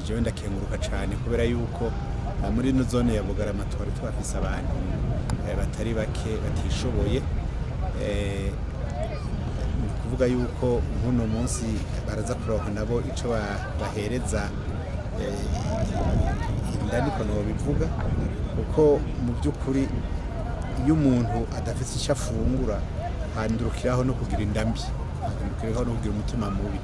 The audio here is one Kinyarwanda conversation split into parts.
jewe ndakenguruka cyane kubera yuko muri ino zone ya Bugarama twari twafise abantu batari bake batishoboye, kuvuga yuko nkuno munsi baraza kuronka nabo ico bahereza indani ko no bivuga, kuko mu by'ukuri iyo umuntu adafite icyo afungura handurukiraho no kugira indambi, handurukiraho no kugira umutima mubi,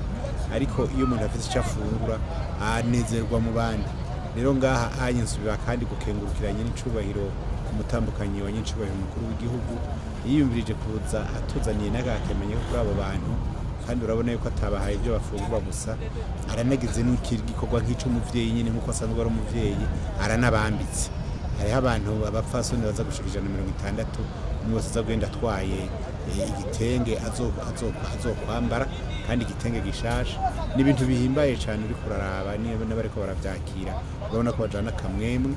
ariko iyo umuntu afite icyo afungura anezerwa mu bandi. Rero ngaha anyisubira kandi gukengurukiranye n'icubahiro umutambukanyi wa nyicubahiro mukuru w'igihugu yiyumvirije kuza atuzaniye n'agakemenye kuri abo bantu, kandi urabona yuko atabahaye ibyo bafungura gusa, aranagize n'igikorwa nk'ic'umuvyeyi nyine nkuko asanzwe ari umuvyeyi, aranabambitse. Hariho abantu abapfasoni baza gushika 160 umwe wese aza kugenda atwaye igitenge azokwambara, kandi igitenge gishasha n'ibintu bihimbaye cyane uri kuraraba niba bariko baravyakira, urabona ko bajana kamwemwe.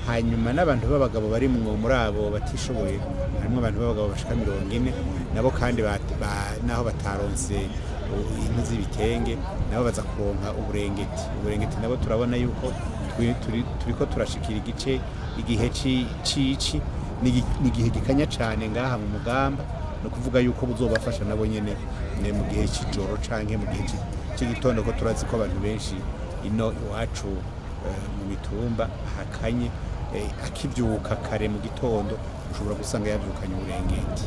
Hanyuma n'abantu b'abagabo bari muri abo batishoboye, harimo abantu b'abagabo bashika 40 nabo kandi naho bataronse impu z'ibitenge nabo baza kuronka uburengeti nabo turabona yuko turiko turashikira igihe cici n'igihe gikanya cyane ngaha mu mugamba, no kuvuga yuko buzobafasha nabo nyene mu gihe c'ijoro canke mu gihe c'igitondo, ko turazi ko abantu benshi ino iwacu mu mitumba hakanye, akivyuka kare mu gitondo ushobora gusanga yavyukanye uburengeti.